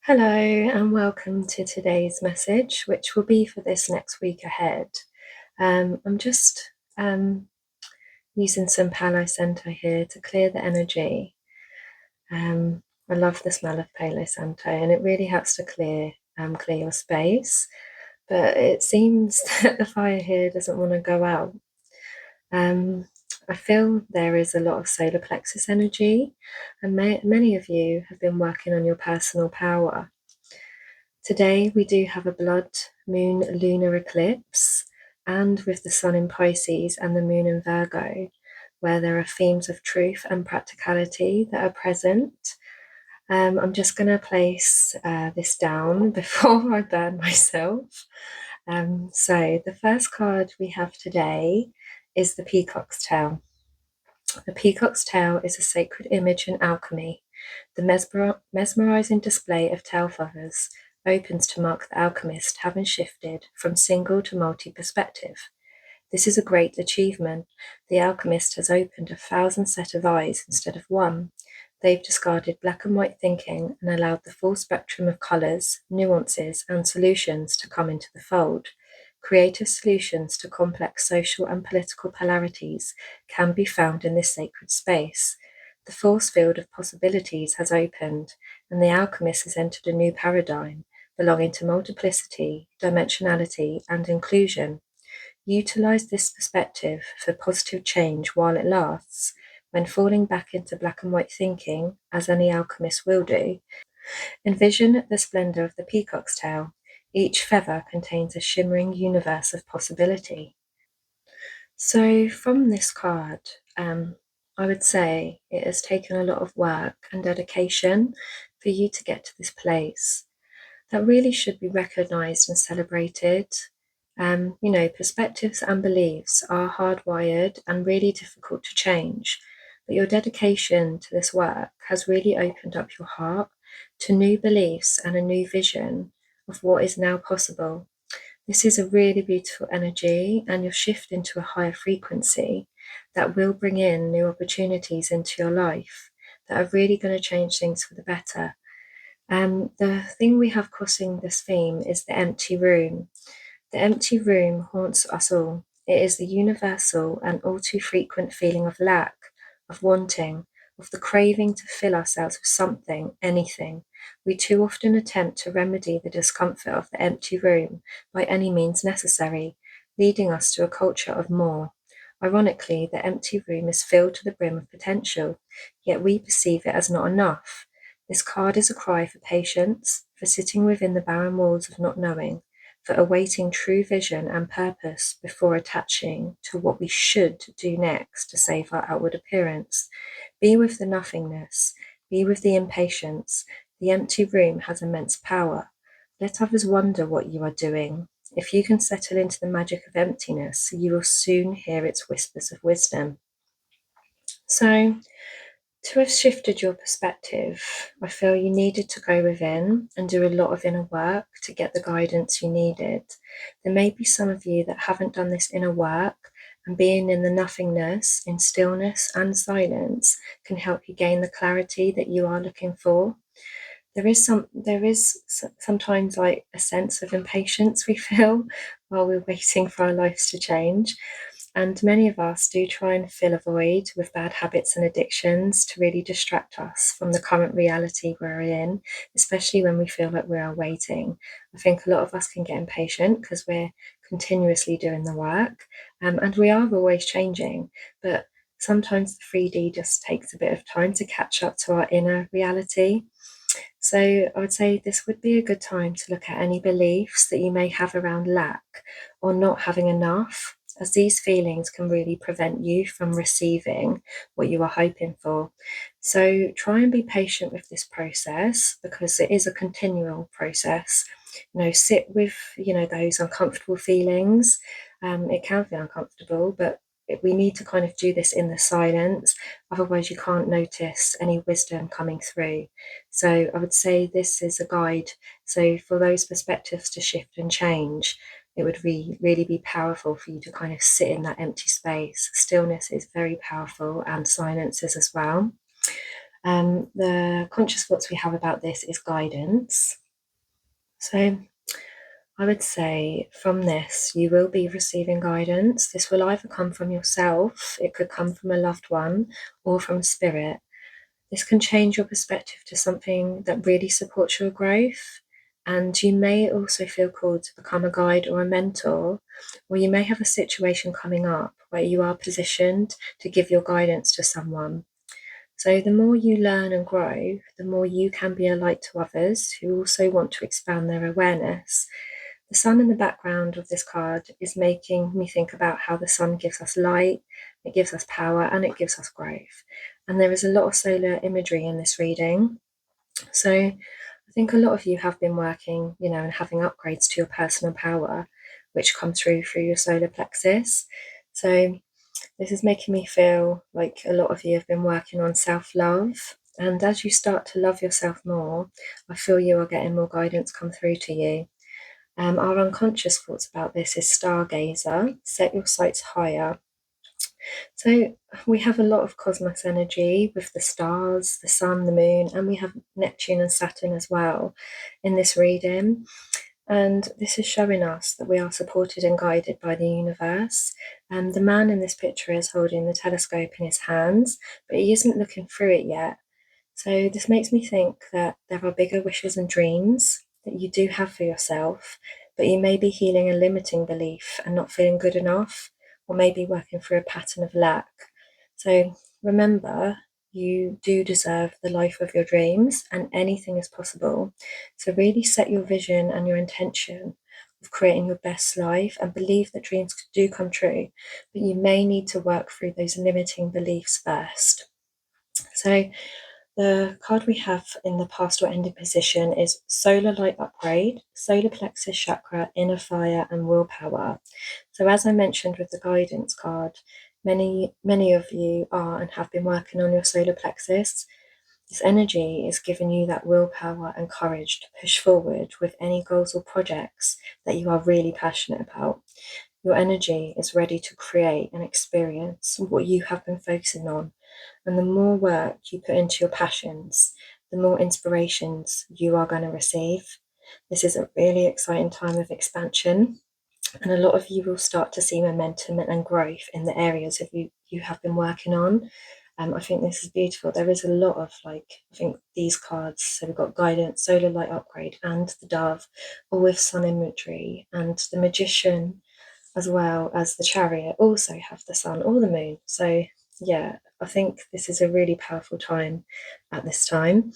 Hello, and welcome to today's message, which will be for this next week ahead. I'm just using some Palo Santo here to clear the energy. I love the smell of Palo Santo, and it really helps to clear your space. But it seems that the fire here doesn't want to go out. I feel there is a lot of solar plexus energy, and many of you have been working on your personal power. Today we do have a Blood Moon Lunar Eclipse, and with the Sun in Pisces and the Moon in Virgo, where there are themes of truth and practicality that are present. I'm just going to place this down before I burn myself. So the first card we have today is the Peacock's Tail. The Peacock's Tail is a sacred image in alchemy. The mesmerizing display of tail feathers opens to mark the alchemist having shifted from single to multi-perspective. This is a great achievement. The alchemist has opened 1,000 set of eyes instead of one. They've discarded black and white thinking and allowed the full spectrum of colours, nuances, and solutions to come into the fold. Creative solutions to complex social and political polarities can be found in this sacred space. The force field of possibilities has opened, and the alchemist has entered a new paradigm belonging to multiplicity, dimensionality, and inclusion. Utilize this perspective for positive change while it lasts. When falling back into black and white thinking, as any alchemist will do, envision the splendor of the peacock's tail. Each feather contains a shimmering universe of possibility. So, from this card, I would say it has taken a lot of work and dedication for you to get to this place. That really should be recognized and celebrated. Perspectives and beliefs are hardwired and really difficult to change, but your dedication to this work has really opened up your heart to new beliefs and a new vision of what is now possible. This is a really beautiful energy, and you'll shift into a higher frequency that will bring in new opportunities into your life that are really going to change things for the better. The thing we have crossing this theme is the empty room. The empty room haunts us all. It is the universal and all too frequent feeling of lack, of wanting, of the craving to fill ourselves with something, anything. We too often attempt to remedy the discomfort of the empty room by any means necessary, leading us to a culture of more. Ironically, the empty room is filled to the brim of potential, yet we perceive it as not enough. This card is a cry for patience, for sitting within the barren walls of not knowing, for awaiting true vision and purpose before attaching to what we should do next to save our outward appearance. Be with the nothingness, be with the impatience. The empty room has immense power. Let others wonder what you are doing. If you can settle into the magic of emptiness, you will soon hear its whispers of wisdom. So, to have shifted your perspective, I feel you needed to go within and do a lot of inner work to get the guidance you needed. There may be some of you that haven't done this inner work, and being in the nothingness, in stillness and silence, can help you gain the clarity that you are looking for. There is sometimes like a sense of impatience we feel while we're waiting for our lives to change. And many of us do try and fill a void with bad habits and addictions to really distract us from the current reality we're in, especially when we feel like we're waiting. I think a lot of us can get impatient because we're continuously doing the work, and we are always changing, but sometimes the 3D just takes a bit of time to catch up to our inner reality. So I would say this would be a good time to look at any beliefs that you may have around lack or not having enough, as these feelings can really prevent you from receiving what you are hoping for. So try and be patient with this process because it is a continual process. Sit with, those uncomfortable feelings. It can feel uncomfortable, but we need to kind of do this in the silence. Otherwise, you can't notice any wisdom coming through. So I would say this is a guide. So for those perspectives to shift and change, it would really be powerful for you to kind of sit in that empty space. Stillness is very powerful, and silence is as well. The conscious thoughts we have about this is guidance. So I would say from this, you will be receiving guidance. This will either come from yourself, it could come from a loved one, or from spirit. This can change your perspective to something that really supports your growth. And you may also feel called to become a guide or a mentor, or you may have a situation coming up where you are positioned to give your guidance to someone. So, the more you learn and grow, the more you can be a light to others who also want to expand their awareness. The sun in the background of this card is making me think about how the sun gives us light, it gives us power, and it gives us growth. And there is a lot of solar imagery in this reading. So I think a lot of you have been working, and having upgrades to your personal power, which come through your solar plexus. So this is making me feel like a lot of you have been working on self-love. And as you start to love yourself more, I feel you are getting more guidance come through to you. Our unconscious thoughts about this is stargazer, set your sights higher. So we have a lot of cosmos energy with the stars, the sun, the moon, and we have Neptune and Saturn as well in this reading. And this is showing us that we are supported and guided by the universe. And the man in this picture is holding the telescope in his hands, but he isn't looking through it yet. So this makes me think that there are bigger wishes and dreams that you do have for yourself, but you may be healing a limiting belief and not feeling good enough, or maybe working through a pattern of lack. So remember, you do deserve the life of your dreams, and anything is possible. So really set your vision and your intention of creating your best life, and believe that dreams do come true, but you may need to work through those limiting beliefs first. So the card we have in the past or ending position is Solar Light Upgrade, Solar Plexus Chakra, Inner Fire, and Willpower. So as I mentioned with the guidance card, many of you are and have been working on your solar plexus. This energy is giving you that willpower and courage to push forward with any goals or projects that you are really passionate about. Your energy is ready to create and experience what you have been focusing on. And the more work you put into your passions, the more inspirations you are going to receive. This is a really exciting time of expansion, and a lot of you will start to see momentum and growth in the areas of you have been working on. I think this is beautiful. There is a lot of I think these cards, so we've got guidance, solar light upgrade, and the dove, all with sun imagery, and the magician as well as the chariot also have the sun or the moon. So yeah, I think this is a really powerful time at this time.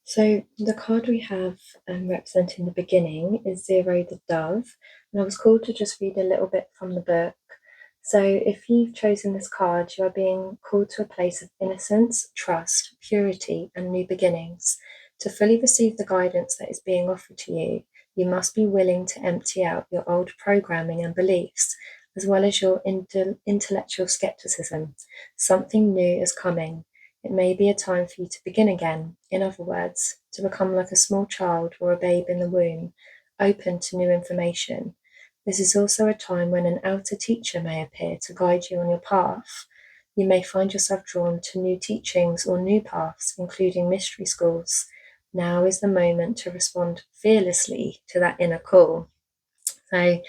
So the card we have representing the beginning is Zero the Dove, and I was called to just read a little bit from the book. So if you've chosen this card, you are being called to a place of innocence, trust, purity, and new beginnings. To fully receive the guidance that is being offered to you, you must be willing to empty out your old programming and beliefs, as well as your intellectual skepticism. Something new is coming. It may be a time for you to begin again, in other words, to become like a small child or a babe in the womb, open to new information. This is also a time when an outer teacher may appear to guide you on your path. You may find yourself drawn to new teachings or new paths, including mystery schools. Now is the moment to respond fearlessly to that inner call. So,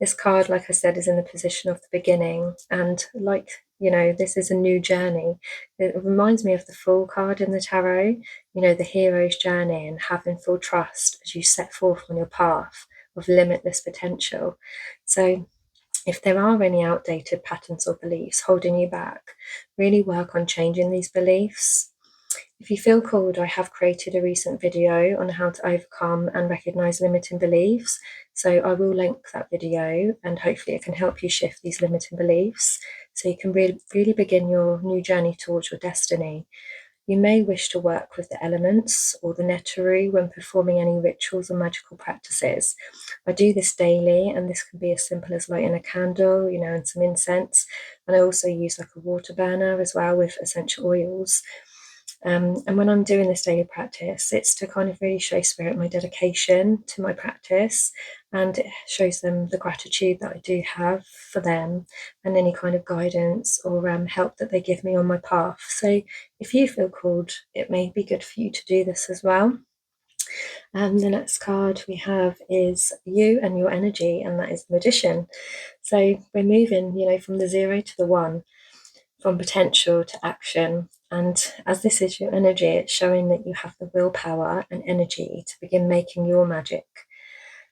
this card, like I said, is in the position of the beginning, and this is a new journey. It reminds me of the Fool card in the tarot, the hero's journey and having full trust as you set forth on your path of limitless potential. So if there are any outdated patterns or beliefs holding you back, really work on changing these beliefs. If you feel called, I have created a recent video on how to overcome and recognize limiting beliefs. So I will link that video, and hopefully it can help you shift these limiting beliefs so you can really begin your new journey towards your destiny. You may wish to work with the elements or the nettery when performing any rituals or magical practices. I do this daily, and this can be as simple as lighting a candle, and some incense. And I also use like a water burner as well with essential oils. And when I'm doing this daily practice, it's to kind of really show Spirit my dedication to my practice, and it shows them the gratitude that I do have for them and any kind of guidance or help that they give me on my path. So if you feel called, it may be good for you to do this as well. The next card we have is you and your energy, and that is the Magician. So we're moving, from the 0 to the 1, from potential to action. And as this is your energy, it's showing that you have the willpower and energy to begin making your magic.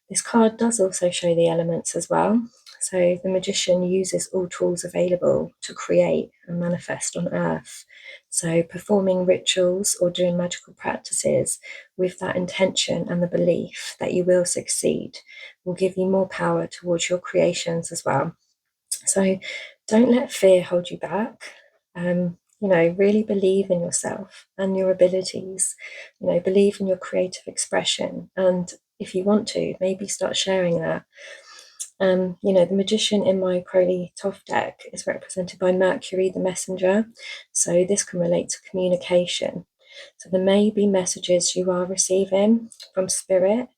This card does also show the elements as well. So the Magician uses all tools available to create and manifest on Earth. So performing rituals or doing magical practices with that intention and the belief that you will succeed will give you more power towards your creations as well. So don't let fear hold you back. Really believe in yourself and your abilities. Believe in your creative expression. And if you want to, maybe start sharing that. The Magician in my Crowley Toff deck is represented by Mercury, the messenger. So this can relate to communication. So there may be messages you are receiving from Spirit.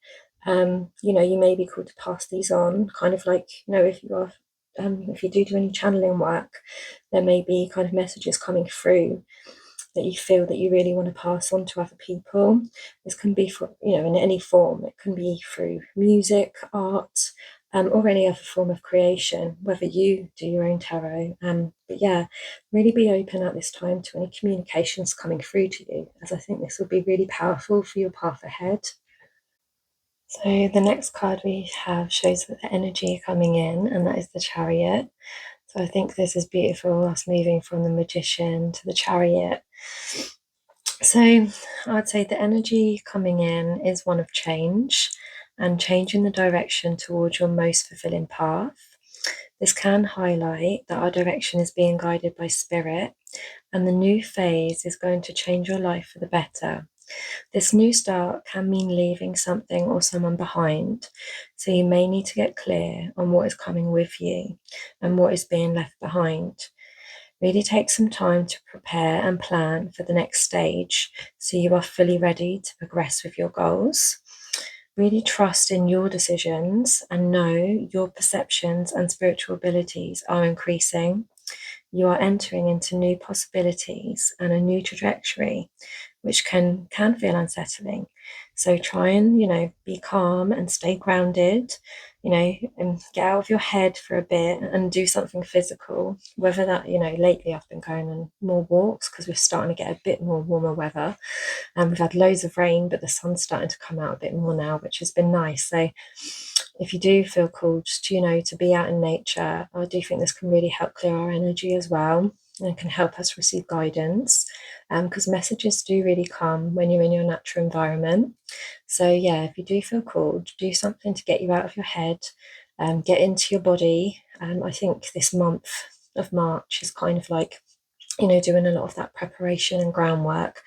You may be called to pass these on, kind of like, if you are, if you do any channeling work, there may be kind of messages coming through that you feel that you really want to pass on to other people. This can be for, in any form. It can be through music, art, or any other form of creation, whether you do your own tarot. But yeah, really be open at this time to any communications coming through to you, as I think this will be really powerful for your path ahead. So the next card we have shows the energy coming in, and that is the Chariot. So I think this is beautiful, us moving from the Magician to the Chariot. So I'd say the energy coming in is one of change and changing the direction towards your most fulfilling path. This can highlight that our direction is being guided by Spirit, and the new phase is going to change your life for the better. This new start can mean leaving something or someone behind, so you may need to get clear on what is coming with you and what is being left behind. Really take some time to prepare and plan for the next stage so you are fully ready to progress with your goals. Really trust in your decisions and know your perceptions and spiritual abilities are increasing. You are entering into new possibilities and a new trajectory, which can feel unsettling. So try and, be calm and stay grounded, and get out of your head for a bit and do something physical. Whether that, lately I've been going on more walks because we're starting to get a bit more warmer weather, and we've had loads of rain, but the sun's starting to come out a bit more now, which has been nice. So if you do feel called to be out in nature, I do think this can really help clear our energy as well, and can help us receive guidance, because messages do really come when you're in your natural environment. So yeah, if you do feel called, do something to get you out of your head, get into your body. I think this month of March is kind of like, doing a lot of that preparation and groundwork,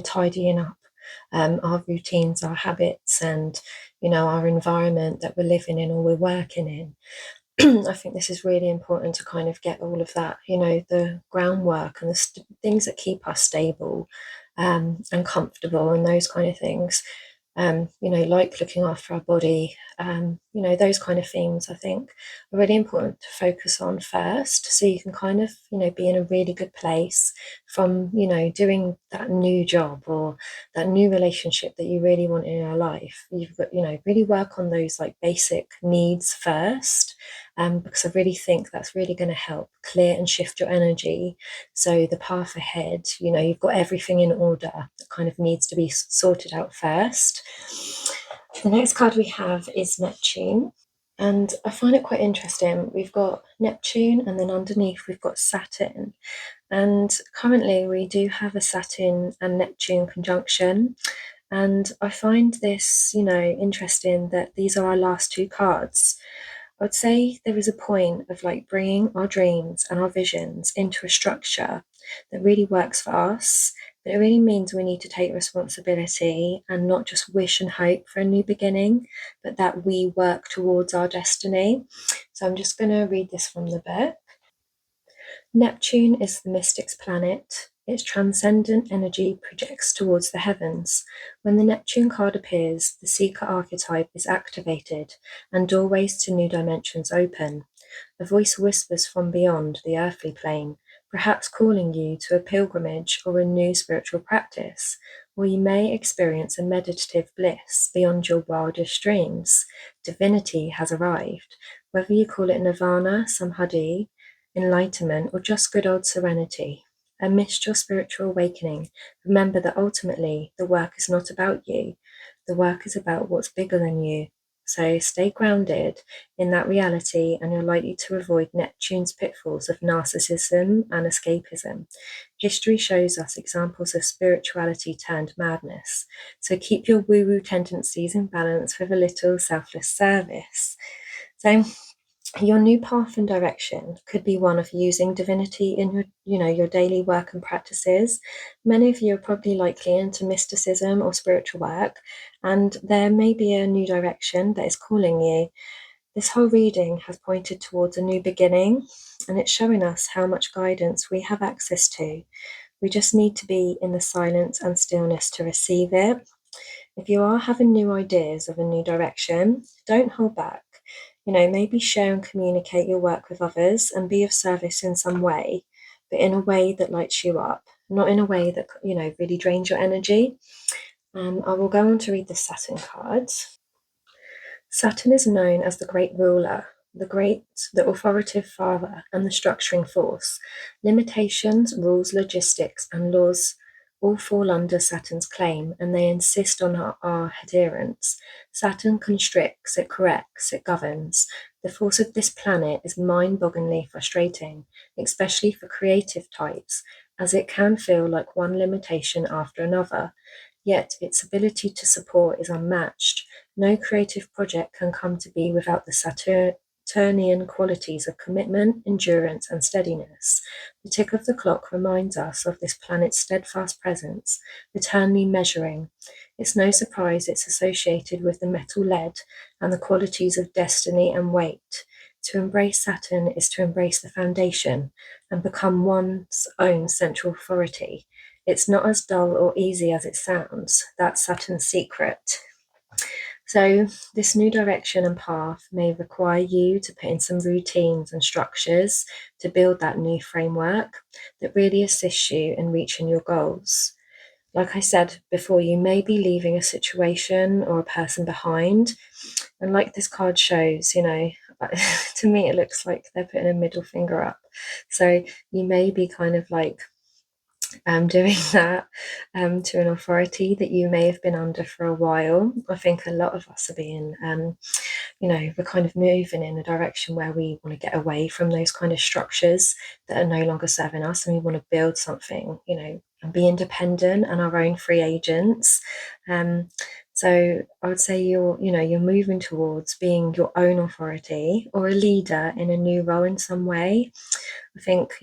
tidying up our routines, our habits, and our environment that we're living in or we're working in. I think this is really important to kind of get all of that, the groundwork and the things that keep us stable and comfortable and those kind of things. Like looking after our body, those kind of things I think are really important to focus on first, so you can kind of, be in a really good place from, doing that new job or that new relationship that you really want in your life. You've got, really work on those like basic needs first, because I really think that's really going to help clear and shift your energy. So the path ahead, you've got everything in order that kind of needs to be sorted out first. The next card we have is Neptune. And I find it quite interesting. We've got Neptune, and then underneath we've got Saturn. And currently we do have a Saturn and Neptune conjunction. And I find this, interesting that these are our last two cards. I would say there is a point of like bringing our dreams and our visions into a structure that really works for us. But it really means we need to take responsibility and not just wish and hope for a new beginning, but that we work towards our destiny. So I'm just going to read this from the book. Neptune is the mystic's planet, Its transcendent energy projects towards the heavens. When the Neptune card appears, the seeker archetype is activated and doorways to new dimensions open. A voice whispers from beyond the earthly plane, perhaps calling you to a pilgrimage or a new spiritual practice, or you may experience a meditative bliss beyond your wildest dreams. Divinity has arrived. Whether you call it nirvana, samadhi, enlightenment, or just good old serenity, amidst your spiritual awakening, remember that ultimately the work is not about you. The work is about what's bigger than you. So stay grounded in that reality, and you're likely to avoid Neptune's pitfalls of narcissism and escapism. History shows us examples of spirituality turned madness. So keep your woo woo tendencies in balance with a little selfless service. So your new path and direction could be one of using divinity in your daily work and practices. Many of you are probably likely into mysticism or spiritual work, and there may be a new direction that is calling you. This whole reading has pointed towards a new beginning, and it's showing us how much guidance we have access to. We just need to be in the silence and stillness to receive it. If you are having new ideas of a new direction, don't hold back. Maybe share and communicate your work with others and be of service in some way, but in a way that lights you up, not in a way that, really drains your energy. I will go on to read the Saturn cards. Saturn is known as the great ruler, the authoritative father, and the structuring force. Limitations, rules, logistics, and laws all fall under Saturn's claim, and they insist on our adherence. Saturn constricts, it corrects, it governs. The force of this planet is mind-bogglingly frustrating, especially for creative types, as it can feel like one limitation after another. Yet its ability to support is unmatched. No creative project can come to be without the Saturnian qualities of commitment, endurance, and steadiness. The tick of the clock reminds us of this planet's steadfast presence, eternally measuring. It's no surprise it's associated with the metal lead and the qualities of destiny and weight. To embrace Saturn is to embrace the foundation and become one's own central authority. It's not as dull or easy as it sounds. That's Saturn's secret. So, this new direction and path may require you to put in some routines and structures to build that new framework that really assists you in reaching your goals. Like I said before, you may be leaving a situation or a person behind. And like this card shows, to me, it looks like they're putting a middle finger up. So, you may be kind of like doing that to an authority that you may have been under for a while. I think a lot of us are being, we're kind of moving in a direction where we want to get away from those kind of structures that are no longer serving us, and we want to build something, and be independent and our own free agents. So I would say you're moving towards being your own authority or a leader in a new role in some way. I think,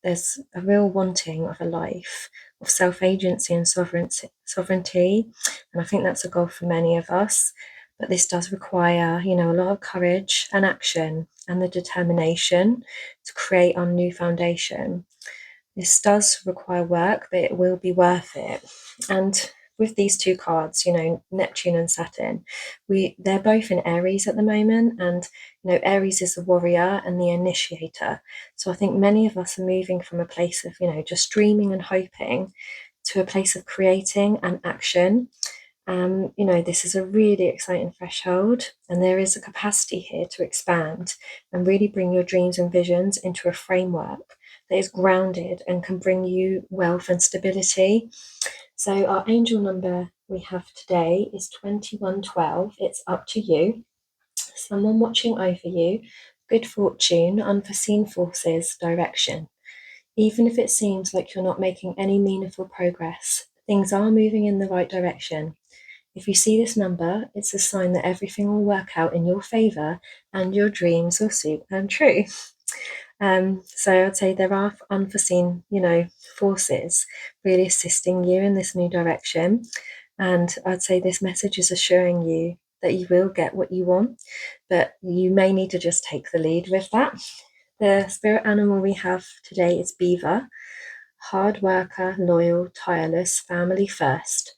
there's a real wanting of a life of self-agency and sovereignty. And I think that's a goal for many of us. But this does require, a lot of courage and action and the determination to create our new foundation. This does require work, but it will be worth it. And with these two cards, Neptune and Saturn, they're both in Aries at the moment, and Aries is the warrior and the initiator. So I think many of us are moving from a place of just dreaming and hoping to a place of creating and action. This is a really exciting threshold, and there is a capacity here to expand and really bring your dreams and visions into a framework that is grounded and can bring you wealth and stability. So our angel number we have today is 2112. It's up to you. Someone watching over you, good fortune, unforeseen forces, direction. Even if it seems like you're not making any meaningful progress, things are moving in the right direction. If you see this number, it's a sign that everything will work out in your favour and your dreams will soon come true. So I'd say there are unforeseen, forces really assisting you in this new direction. And I'd say this message is assuring you that you will get what you want, but you may need to just take the lead with that. The spirit animal we have today is beaver. hard worker, loyal, tireless, family first.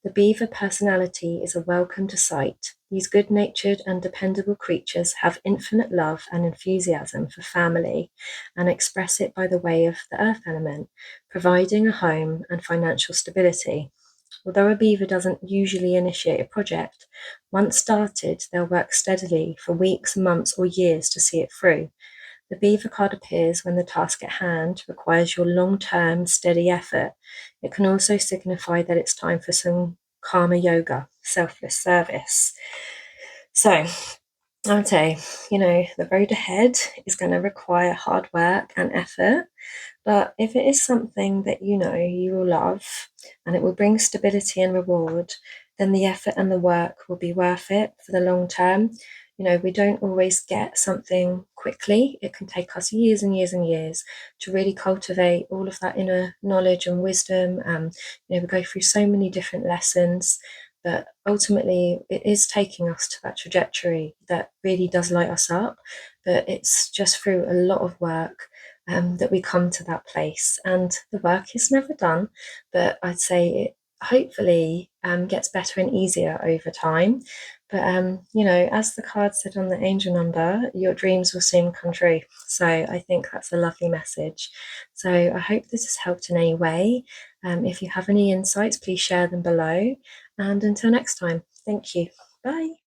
The beaver personality is a welcome to sight. These good natured and dependable creatures have infinite love and enthusiasm for family and express it by the way of the earth element, providing a home and financial stability. Although a beaver doesn't usually initiate a project, once started, they'll work steadily for weeks, months, or years to see it through. The beaver card appears when the task at hand requires your long term, steady effort. It can also signify that it's time for some karma yoga, selfless service. So, I would say, the road ahead is going to require hard work and effort. But if it is something that you will love and it will bring stability and reward, then the effort and the work will be worth it for the long term. We don't always get something quickly. It can take us years and years and years to really cultivate all of that inner knowledge and wisdom. We go through so many different lessons, but ultimately it is taking us to that trajectory that really does light us up. But it's just through a lot of work that we come to that place. And the work is never done, but I'd say it hopefully gets better and easier over time. But as the card said on the angel number, your dreams will soon come true. So I think that's a lovely message. So I hope this has helped in any way. If you have any insights, please share them below. And until next time, thank you. Bye.